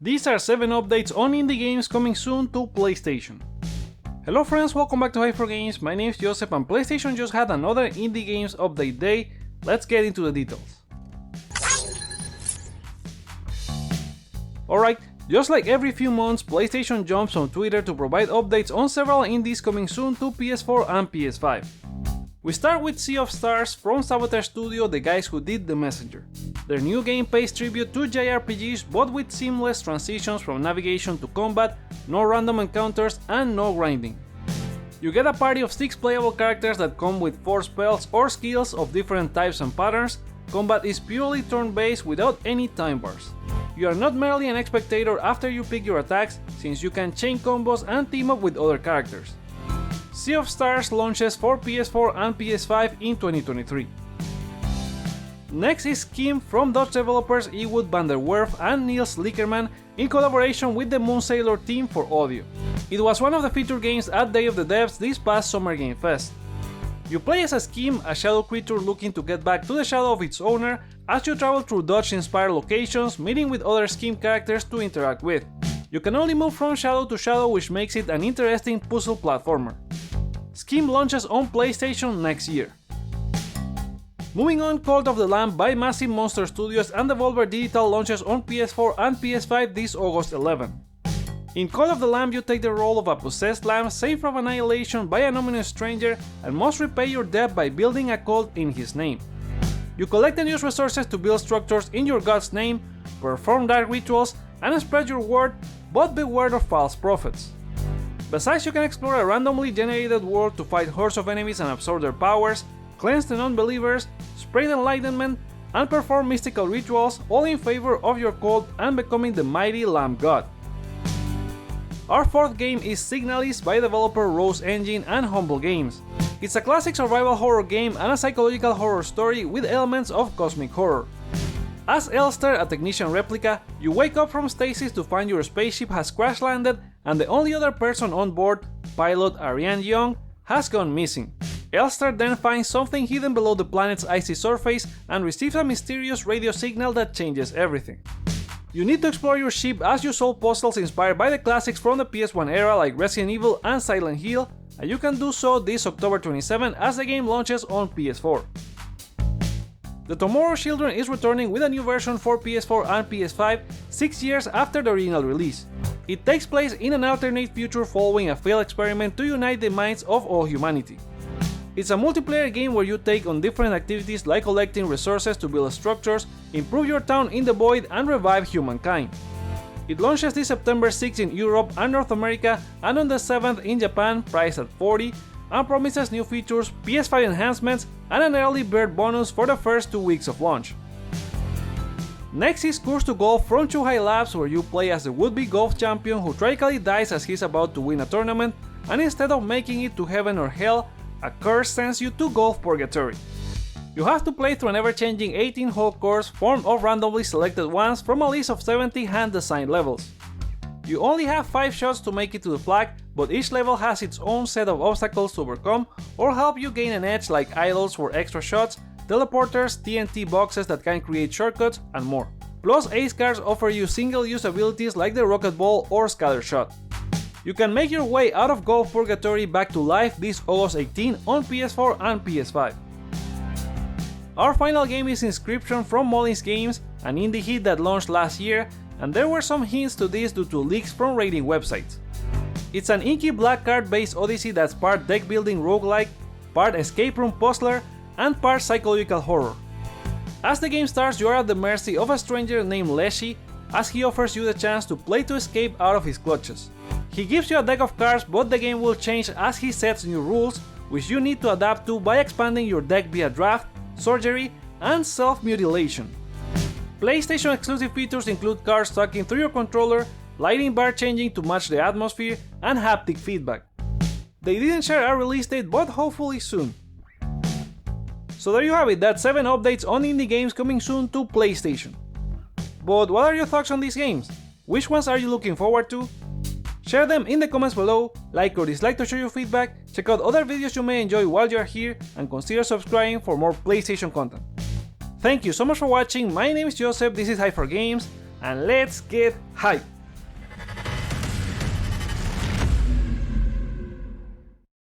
These are 7 updates on indie games coming soon to PlayStation. Hello friends, welcome back to Hypergames. My name is Joseph and PlayStation just had another indie games update day. Let's get into the details. Alright, just like every few months, PlayStation jumps on Twitter to provide updates on several indies coming soon to PS4 and PS5. We start with Sea of Stars from Sabotage Studio, the guys who did The Messenger. Their new game pays tribute to JRPGs but with seamless transitions from navigation to combat, no random encounters and no grinding. You get a party of 6 playable characters that come with 4 spells or skills of different types and patterns. Combat is purely turn-based without any time bars. You are not merely an spectator after you pick your attacks, since you can chain combos and team up with other characters. Sea of Stars launches for PS4 and PS5 in 2023. Next is Schim from Dutch developers Ewout van der Werf and Niels Likerman in collaboration with the Moonsailor team for audio. It was one of the featured games at Day of the Devs this past Summer Game Fest. You play as a Schim, a shadow creature looking to get back to the shadow of its owner as you travel through Dutch-inspired locations, meeting with other Schim characters to interact with. You can only move from shadow to shadow, which makes it an interesting puzzle platformer. Schim launches on PlayStation next year. Moving on, Cult of the Lamb by Massive Monster Studios and Devolver Digital launches on PS4 and PS5 this August 11. In Cult of the Lamb, you take the role of a possessed lamb saved from annihilation by an ominous stranger and must repay your debt by building a cult in his name. You collect and use resources to build structures in your god's name, perform dark rituals, and spread your word, but beware of false prophets. Besides, you can explore a randomly generated world to fight hordes of enemies and absorb their powers, cleanse the non-believers, spread enlightenment, and perform mystical rituals, all in favor of your cult and becoming the mighty Lamb God. Our fourth game is Signalis by developer Rose Engine and Humble Games. It's a classic survival horror game and a psychological horror story with elements of cosmic horror. As Elster, a technician replica, you wake up from stasis to find your spaceship has crash landed and the only other person on board, pilot Ariane Young, has gone missing. Elster then finds something hidden below the planet's icy surface and receives a mysterious radio signal that changes everything. You need to explore your ship as you solve puzzles inspired by the classics from the PS1 era like Resident Evil and Silent Hill, and you can do so this October 27 as the game launches on PS4. The Tomorrow Children is returning with a new version for PS4 and PS5 6 years after the original release. It takes place in an alternate future following a failed experiment to unite the minds of all humanity. It's a multiplayer game where you take on different activities like collecting resources to build structures, improve your town in the void, and revive humankind. It launches this September 6 in Europe and North America and on the 7th in Japan, priced at $40, and promises new features, PS5 enhancements, and an early bird bonus for the first 2 weeks of launch. Next is Course to Golf from Chuhai Labs, where you play as the would-be golf champion who tragically dies as he's about to win a tournament, and instead of making it to heaven or hell, a curse sends you to Golf Purgatory. You have to play through an ever-changing 18-hole course formed of randomly selected ones from a list of 70 hand-designed levels. You only have 5 shots to make it to the flag, but each level has its own set of obstacles to overcome or help you gain an edge, like idols for extra shots, teleporters, TNT boxes that can create shortcuts, and more. Plus, ace cards offer you single-use abilities like the Rocket Ball or Scatter Shot. You can make your way out of Golf Purgatory back to life this August 18 on PS4 and PS5. Our final game is Inscryption from Mullins Games, an indie hit that launched last year, and there were some hints to this due to leaks from rating websites. It's an inky black card-based odyssey that's part deck-building roguelike, part escape room puzzler, and part psychological horror. As the game starts, you are at the mercy of a stranger named Leshy, as he offers you the chance to play to escape out of his clutches. He gives you a deck of cards, but the game will change as he sets new rules, which you need to adapt to by expanding your deck via draft, surgery, and self-mutilation. PlayStation exclusive features include cards talking through your controller, lighting bar changing to match the atmosphere, and haptic feedback. They didn't share a release date, but hopefully soon. So there you have it, that's 7 updates on indie games coming soon to PlayStation. But what are your thoughts on these games? Which ones are you looking forward to? Share them in the comments below, like or dislike to show your feedback, check out other videos you may enjoy while you are here, and consider subscribing for more PlayStation content. Thank you so much for watching, my name is Joseph, this is Hypergames, and let's get hyped!